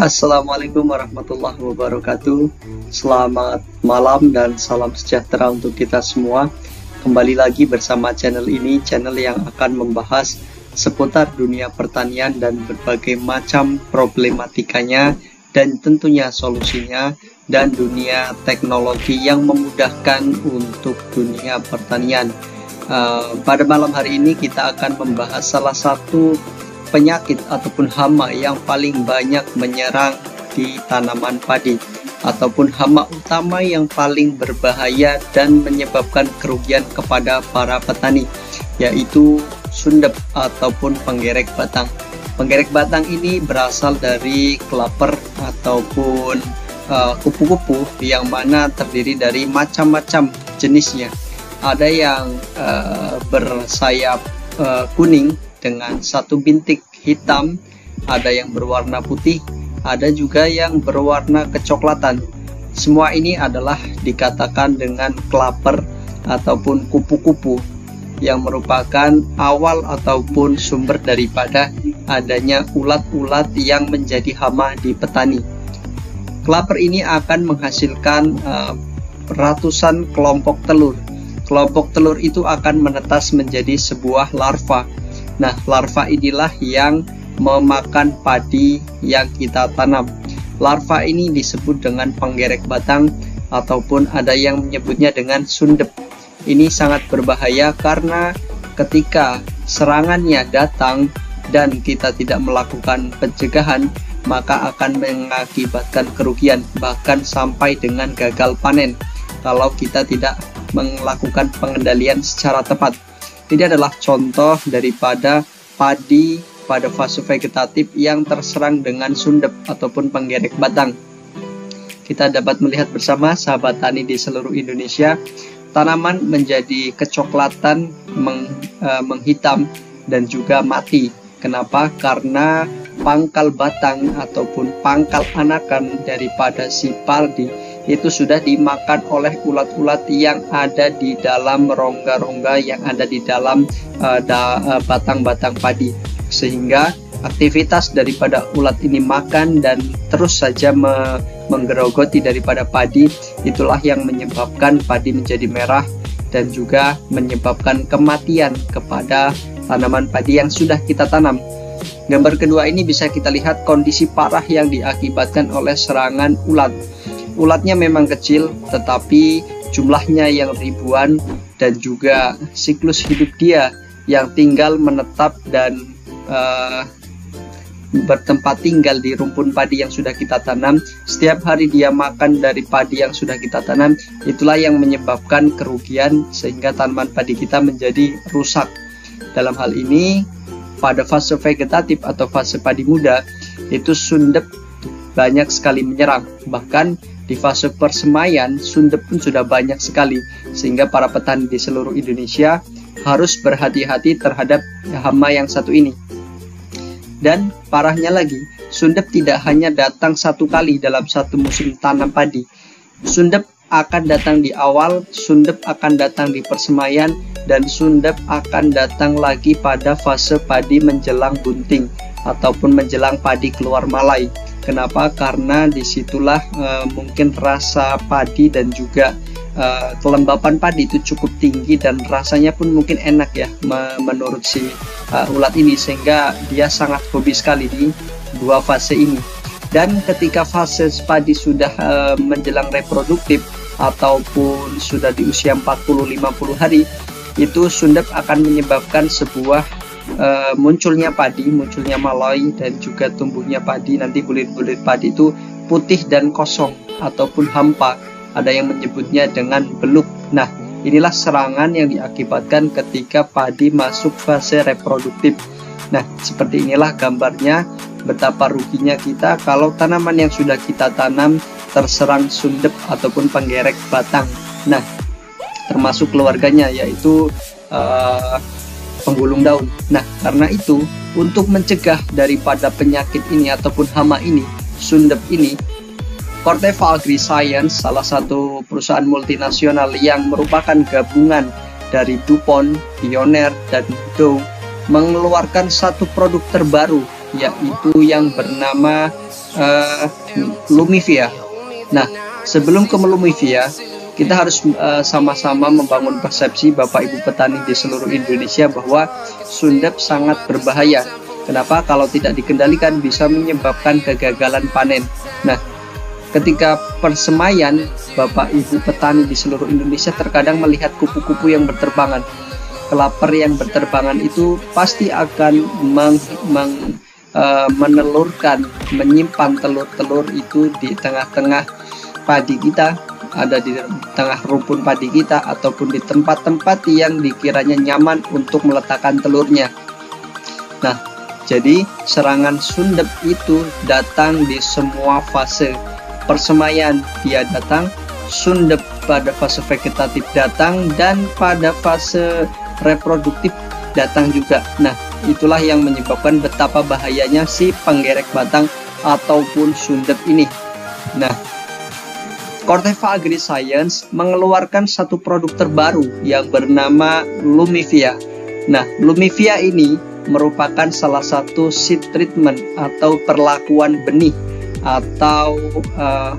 Assalamualaikum warahmatullahi wabarakatuh. Selamat malam dan salam sejahtera untuk kita semua. Kembali lagi bersama channel ini, channel yang akan membahas seputar dunia pertanian dan berbagai macam problematikanya dan tentunya solusinya, dan dunia teknologi yang memudahkan untuk dunia pertanian. Pada malam hari ini kita akan membahas salah satu penyakit ataupun hama yang paling banyak menyerang di tanaman padi, ataupun hama utama yang paling berbahaya dan menyebabkan kerugian kepada para petani, yaitu sundep ataupun penggerek batang. Penggerek batang ini berasal dari klaper ataupun kupu-kupu yang mana terdiri dari macam-macam jenisnya. Ada yang bersayap kuning dengan satu bintik hitam, ada yang berwarna putih, ada juga yang berwarna kecoklatan. Semua ini adalah dikatakan dengan klaper ataupun kupu-kupu yang merupakan awal ataupun sumber daripada adanya ulat-ulat yang menjadi hama di petani. Klaper ini akan menghasilkan ratusan kelompok telur. Kelompok telur itu akan menetas menjadi sebuah larva. Nah, larva inilah yang memakan padi yang kita tanam. Larva ini disebut dengan penggerek batang ataupun ada yang menyebutnya dengan sundep. Ini sangat berbahaya karena ketika serangannya datang dan kita tidak melakukan pencegahan, maka akan mengakibatkan kerugian, bahkan sampai dengan gagal panen kalau kita tidak melakukan pengendalian secara tepat. Ini adalah contoh daripada padi pada fase vegetatif yang terserang dengan sundep ataupun penggerek batang. Kita dapat melihat bersama sahabat tani di seluruh Indonesia, tanaman menjadi kecoklatan, menghitam dan juga mati. Kenapa? Karena pangkal batang ataupun pangkal anakan daripada si padi itu sudah dimakan oleh ulat-ulat yang ada di dalam rongga-rongga yang ada di dalam batang-batang padi, sehingga aktivitas daripada ulat ini makan dan terus saja menggerogoti daripada padi. Itulah yang menyebabkan padi menjadi merah dan juga menyebabkan kematian kepada tanaman padi yang sudah kita tanam. Gambar kedua ini bisa kita lihat kondisi parah yang diakibatkan oleh serangan ulat. Ulatnya memang kecil, tetapi jumlahnya yang ribuan, dan juga siklus hidup dia yang tinggal menetap dan bertempat tinggal di rumpun padi yang sudah kita tanam. Setiap hari dia makan dari padi yang sudah kita tanam. Itulah yang menyebabkan kerugian sehingga tanaman padi kita menjadi rusak. Dalam hal ini, pada fase vegetatif atau fase padi muda, itu sundep banyak sekali menyerang. Bahkan di fase persemaian, sundep pun sudah banyak sekali, sehingga para petani di seluruh Indonesia harus berhati-hati terhadap hama yang satu ini. Dan parahnya lagi, sundep tidak hanya datang satu kali dalam satu musim tanam padi. Sundep akan datang di awal, sundep akan datang di persemaian, dan sundep akan datang lagi pada fase padi menjelang bunting ataupun menjelang padi keluar malai. Kenapa? Karena disitulah mungkin rasa padi dan juga kelembapan padi itu cukup tinggi dan rasanya pun mungkin enak ya menurut si ulat ini, sehingga dia sangat hobi sekali di dua fase ini. Dan ketika fase padi sudah menjelang reproduktif ataupun sudah di usia 40-50 hari, itu sundep akan menyebabkan sebuah munculnya padi, munculnya malai, dan juga tumbuhnya padi. Nanti bulir-bulir padi itu putih dan kosong ataupun hampa. Ada yang menyebutnya dengan beluk. Nah, inilah serangan yang diakibatkan ketika padi masuk fase reproduktif. Nah, seperti inilah gambarnya betapa ruginya kita kalau tanaman yang sudah kita tanam terserang sundep ataupun penggerek batang. Nah, termasuk keluarganya, yaitu penggulung daun. Nah, karena itu untuk mencegah daripada penyakit ini ataupun hama ini, sundep ini, Corteva AgriScience, salah satu perusahaan multinasional yang merupakan gabungan dari DuPont, Pioneer, dan Dow, mengeluarkan satu produk terbaru, yaitu yang bernama Lumivia. Nah, sebelum ke Lumivia, kita harus sama-sama membangun persepsi Bapak Ibu petani di seluruh Indonesia bahwa Sundep sangat berbahaya. Kenapa? Kalau tidak dikendalikan bisa menyebabkan kegagalan panen. Nah, ketika persemaian, Bapak Ibu petani di seluruh Indonesia terkadang melihat kupu-kupu yang berterbangan. Kelaper yang berterbangan itu pasti akan menelurkan, menyimpan telur-telur itu di tengah-tengah padi kita, ada di tengah rumpun padi kita, ataupun di tempat-tempat yang dikiranya nyaman untuk meletakkan telurnya. Nah, jadi serangan Sundep itu datang di semua fase persemaian. Dia datang, Sundep pada fase vegetatif datang, dan pada fase reproduktif datang juga. Nah, itulah yang menyebabkan betapa bahayanya si penggerek batang ataupun Sundep ini. Nah, Corteva Agriscience mengeluarkan satu produk terbaru yang bernama Lumivia. Nah, Lumivia ini merupakan salah satu seed treatment atau perlakuan benih atau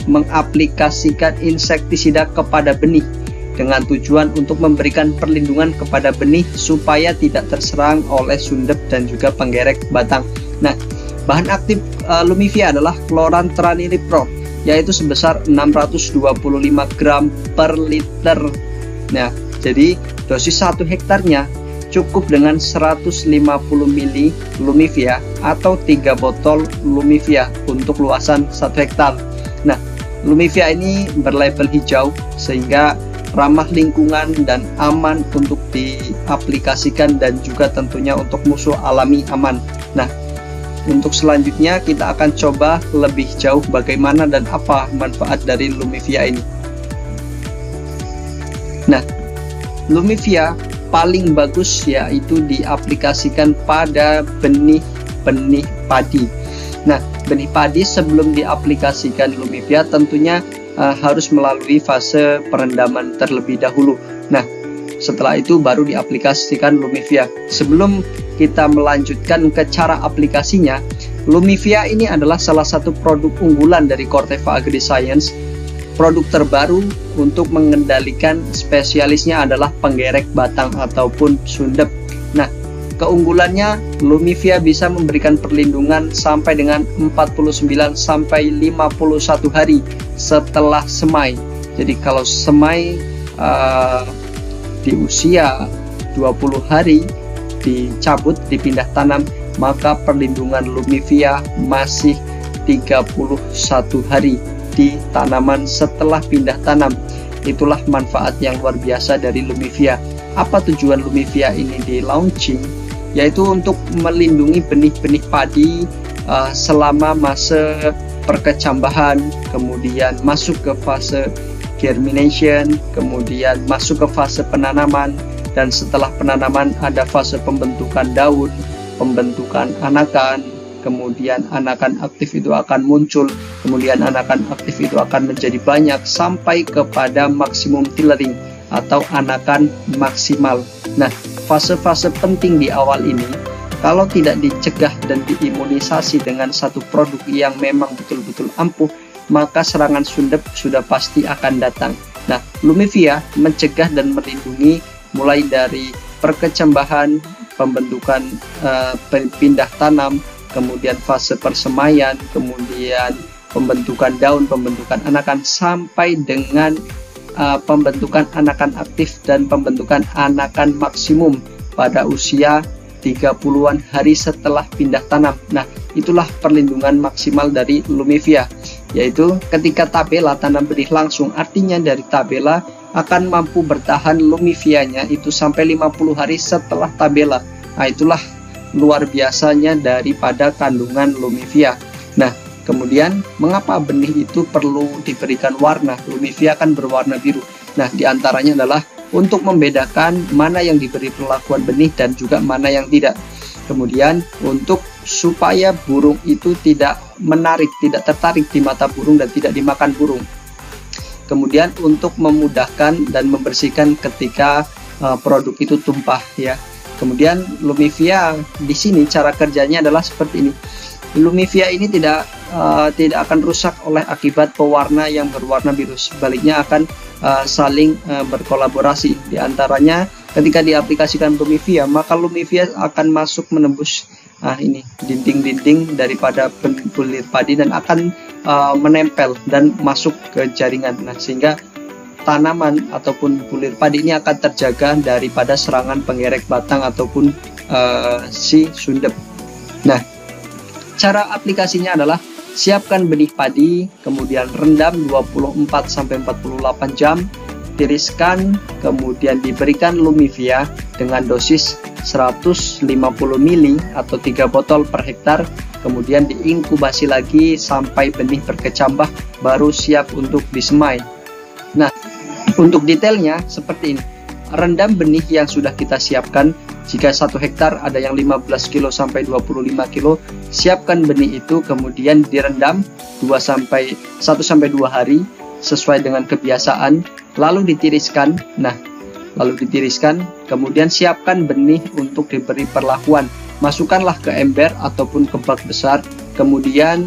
mengaplikasikan insektisida kepada benih dengan tujuan untuk memberikan perlindungan kepada benih supaya tidak terserang oleh Sundep dan juga penggerek batang. Nah, bahan aktif Lumivia adalah chlorantraniliprol, yaitu sebesar 625 gram per liter. Nah, jadi dosis 1 hektarnya cukup dengan 150 ml Lumivia atau 3 botol Lumivia untuk luasan 1 hektar. Nah, Lumivia ini berlabel hijau sehingga ramah lingkungan dan aman untuk diaplikasikan dan juga tentunya untuk musuh alami aman. Nah, untuk selanjutnya kita akan coba lebih jauh bagaimana dan apa manfaat dari Lumivia ini. Nah, Lumivia paling bagus yaitu diaplikasikan pada benih-benih padi. Nah, benih padi sebelum diaplikasikan Lumivia tentunya harus melalui fase perendaman terlebih dahulu. Nah, setelah itu baru diaplikasikan Lumivia. Sebelum kita melanjutkan ke cara aplikasinya, Lumivia ini adalah salah satu produk unggulan dari Corteva Agriscience. Produk terbaru untuk mengendalikan spesialisnya adalah penggerek batang ataupun Sundep. Nah, keunggulannya Lumivia bisa memberikan perlindungan sampai dengan 49 sampai 51 hari setelah semai. Jadi kalau semai di usia 20 hari dicabut, dipindah tanam, maka perlindungan Lumivia masih 31 hari di tanaman setelah pindah tanam. Itulah manfaat yang luar biasa dari Lumivia. Apa tujuan Lumivia ini di launching? Yaitu untuk melindungi benih-benih padi selama masa perkecambahan, kemudian masuk ke fase germination, kemudian masuk ke fase penanaman, dan setelah penanaman ada fase pembentukan daun, pembentukan anakan, kemudian anakan aktif itu akan muncul, kemudian anakan aktif itu akan menjadi banyak sampai kepada maksimum tillering atau anakan maksimal. Nah, fase-fase penting di awal ini kalau tidak dicegah dan diimunisasi dengan satu produk yang memang betul-betul ampuh, maka serangan Sundep sudah pasti akan datang. Nah, Lumivia mencegah dan melindungi mulai dari perkecambahan, pembentukan pindah tanam, kemudian fase persemaian, kemudian pembentukan daun, pembentukan anakan, sampai dengan pembentukan anakan aktif dan pembentukan anakan maksimum pada usia 30-an hari setelah pindah tanam. Nah, itulah perlindungan maksimal dari Lumivia, yaitu ketika tabela tanam benih langsung, artinya dari tabela akan mampu bertahan Lumivianya itu sampai 50 hari setelah tabela. Nah, itulah luar biasanya daripada kandungan Lumivia. Nah, kemudian mengapa benih itu perlu diberikan warna? Lumivia kan berwarna biru. Nah, diantaranya adalah untuk membedakan mana yang diberi perlakuan benih dan juga mana yang tidak. Kemudian untuk supaya burung itu tidak menarik, tidak tertarik di mata burung dan tidak dimakan burung. Kemudian untuk memudahkan dan membersihkan ketika produk itu tumpah ya. Kemudian Lumivia di sini cara kerjanya adalah seperti ini. Lumivia ini tidak tidak akan rusak oleh akibat pewarna yang berwarna biru. Sebaliknya akan saling berkolaborasi. Di antaranya ketika diaplikasikan Lumivia, maka Lumivia akan masuk menembus ini dinding-dinding daripada bulir padi dan akan menempel dan masuk ke jaringan. Nah, sehingga tanaman ataupun bulir padi ini akan terjaga daripada serangan penggerek batang ataupun si sundep. Nah, cara aplikasinya adalah siapkan benih padi, kemudian rendam 24-48 jam, tiriskan, kemudian diberikan Lumivia dengan dosis 150 ml atau 3 botol per hektar, kemudian diinkubasi lagi sampai benih berkecambah, baru siap untuk disemai. Nah, untuk detailnya seperti ini. Rendam benih yang sudah kita siapkan. Jika 1 hektar ada yang 15 kilo sampai 25 kilo, siapkan benih itu kemudian direndam 1-2 hari sesuai dengan kebiasaan, lalu ditiriskan. Nah, lalu ditiriskan, kemudian siapkan benih untuk diberi perlakuan. Masukkanlah ke ember ataupun ke bak besar, kemudian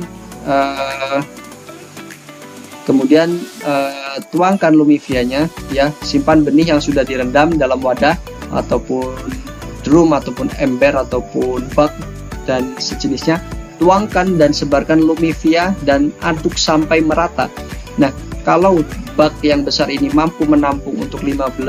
tuangkan Lumivianya, ya. Simpan benih yang sudah direndam dalam wadah ataupun drum ataupun ember ataupun bak dan sejenisnya. Tuangkan dan sebarkan Lumivia dan aduk sampai merata. Nah, kalau bak yang besar ini mampu menampung untuk 15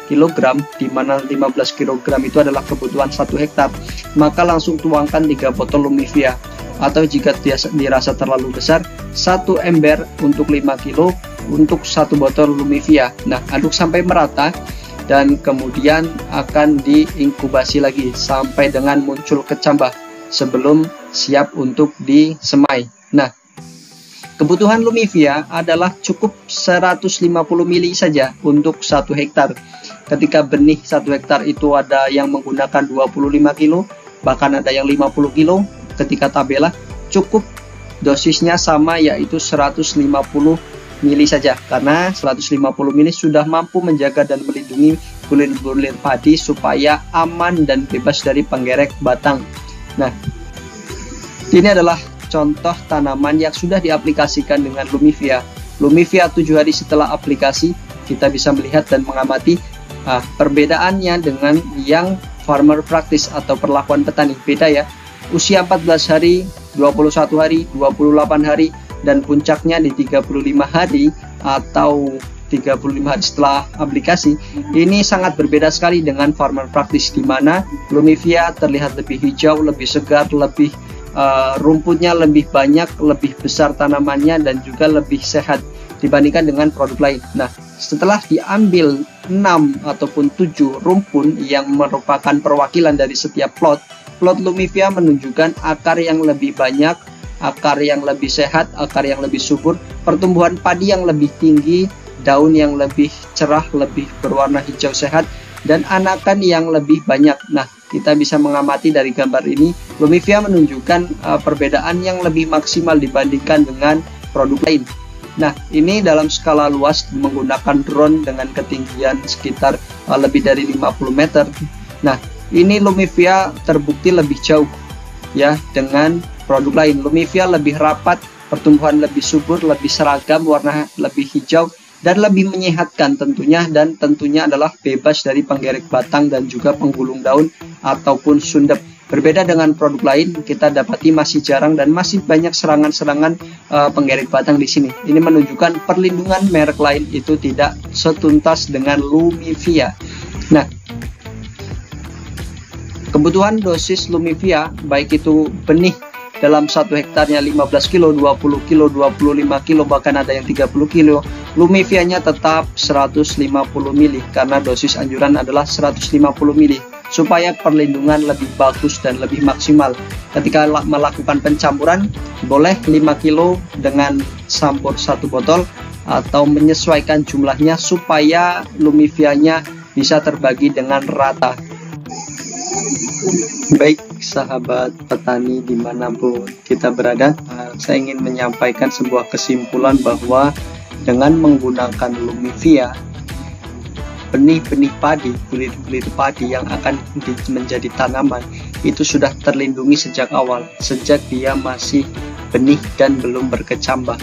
kg, di mana 15 kg itu adalah kebutuhan 1 hektar, maka langsung tuangkan 3 botol Lumivia. Atau jika dirasa terlalu besar, 1 ember untuk 5 kilo untuk 1 botol Lumivia. Nah, aduk sampai merata dan kemudian akan diinkubasi lagi sampai dengan muncul kecambah sebelum siap untuk disemai. Nah, kebutuhan Lumivia adalah cukup 150 mili saja untuk 1 hektar. Ketika benih 1 hektar itu ada yang menggunakan 25 kilo, bahkan ada yang 50 kilo, ketika tabela cukup dosisnya sama, yaitu 150 mili saja, karena 150 mili sudah mampu menjaga dan melindungi bulir-bulir padi supaya aman dan bebas dari penggerek batang. Nah, ini adalah contoh tanaman yang sudah diaplikasikan dengan Lumivia. Lumivia 7 hari setelah aplikasi, kita bisa melihat dan mengamati perbedaannya dengan yang farmer practice atau perlakuan petani. Beda ya, usia 14 hari, 21 hari, 28 hari, dan puncaknya di 35 hari atau 35 hari setelah aplikasi. Ini sangat berbeda sekali dengan farmer practice, di mana Lumivia terlihat lebih hijau, lebih segar, lebih rumputnya lebih banyak, lebih besar tanamannya, dan juga lebih sehat dibandingkan dengan produk lain. Nah, setelah diambil 6 ataupun 7 rumpun yang merupakan perwakilan dari setiap plot Lumivia menunjukkan akar yang lebih banyak, akar yang lebih sehat, akar yang lebih subur, pertumbuhan padi yang lebih tinggi, daun yang lebih cerah, lebih berwarna hijau sehat, dan anakan yang lebih banyak. Nah, kita bisa mengamati dari gambar ini, Lumivia menunjukkan perbedaan yang lebih maksimal dibandingkan dengan produk lain. Nah, ini dalam skala luas menggunakan drone dengan ketinggian sekitar lebih dari 50 meter. Nah, ini Lumivia terbukti lebih jauh ya dengan produk lain. Lumivia lebih rapat, pertumbuhan lebih subur, lebih seragam, warna lebih hijau, dan lebih menyehatkan tentunya, dan tentunya adalah bebas dari penggerek batang dan juga penggulung daun ataupun sundep. Berbeda dengan produk lain, kita dapati masih jarang dan masih banyak serangan-serangan penggerek batang di sini. Ini menunjukkan perlindungan merek lain itu tidak setuntas dengan Lumivia. Nah, kebutuhan dosis Lumivia, baik itu benih dalam 1 hektarnya 15 kilo, 20 kilo, 25 kilo, bahkan ada yang 30 kilo, Lumivianya tetap 150 mili karena dosis anjuran adalah 150 mili supaya perlindungan lebih bagus dan lebih maksimal. Ketika melakukan pencampuran, boleh 5 kilo dengan campur 1 botol atau menyesuaikan jumlahnya supaya Lumivianya bisa terbagi dengan rata. Baik sahabat petani dimanapun kita berada, saya ingin menyampaikan sebuah kesimpulan bahwa dengan menggunakan Lumivia, benih-benih padi, bulir-bulir padi yang akan menjadi tanaman itu sudah terlindungi sejak awal, sejak dia masih benih dan belum berkecambah.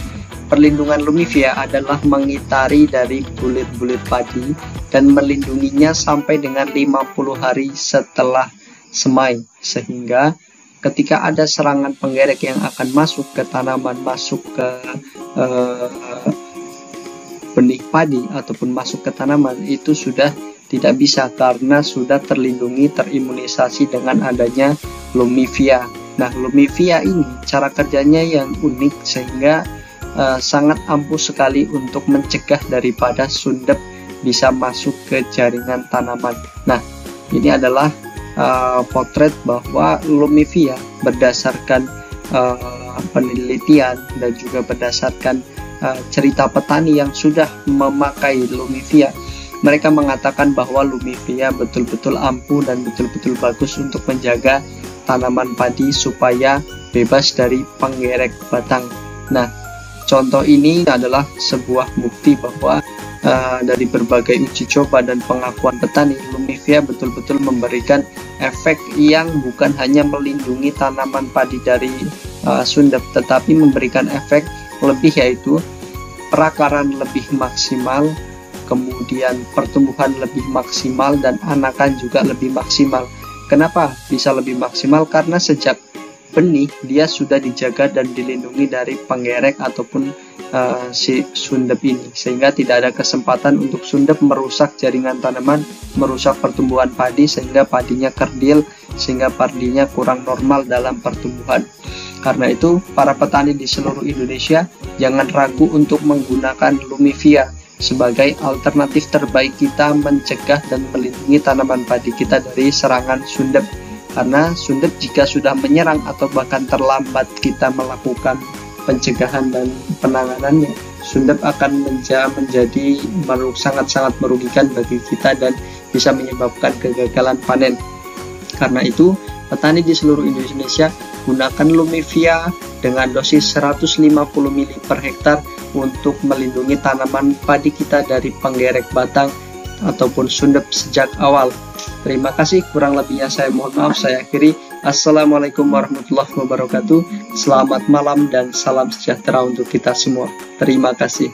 Perlindungan Lumifia adalah mengitari dari bulir-bulir padi dan melindunginya sampai dengan 50 hari setelah semai, sehingga ketika ada serangan penggerek yang akan masuk ke tanaman, masuk ke benih padi ataupun masuk ke tanaman, itu sudah tidak bisa karena sudah terlindungi, terimunisasi dengan adanya Lumifia. Nah, Lumifia ini cara kerjanya yang unik sehingga sangat ampuh sekali untuk mencegah daripada sundep bisa masuk ke jaringan tanaman. Nah, ini adalah potret bahwa Lumifia berdasarkan penelitian dan juga berdasarkan cerita petani yang sudah memakai Lumifia. Mereka mengatakan bahwa Lumifia betul-betul ampuh dan betul-betul bagus untuk menjaga tanaman padi supaya bebas dari penggerek batang. Nah, contoh ini adalah sebuah bukti bahwa dari berbagai uji coba dan pengakuan petani, Lumifia betul-betul memberikan efek yang bukan hanya melindungi tanaman padi dari sundep, tetapi memberikan efek lebih, yaitu perakaran lebih maksimal, kemudian pertumbuhan lebih maksimal, dan anakan juga lebih maksimal. Kenapa bisa lebih maksimal? Karena sejak benih dia sudah dijaga dan dilindungi dari penggerek ataupun si sundep ini, sehingga tidak ada kesempatan untuk sundep merusak jaringan tanaman, merusak pertumbuhan padi sehingga padinya kerdil, sehingga padinya kurang normal dalam pertumbuhan. Karena itu para petani di seluruh Indonesia jangan ragu untuk menggunakan Lumifia sebagai alternatif terbaik kita mencegah dan melindungi tanaman padi kita dari serangan sundep. Karena sundep jika sudah menyerang atau bahkan terlambat kita melakukan pencegahan dan penanganannya, sundep akan menjadi sangat-sangat merugikan bagi kita dan bisa menyebabkan kegagalan panen. Karena itu, petani di seluruh Indonesia gunakan Lumifia dengan dosis 150 ml per hektar untuk melindungi tanaman padi kita dari penggerek batang ataupun sundep sejak awal. Terima kasih, kurang lebihnya saya mohon maaf, saya akhiri. Assalamualaikum warahmatullahi wabarakatuh. Selamat malam dan salam sejahtera untuk kita semua. Terima kasih.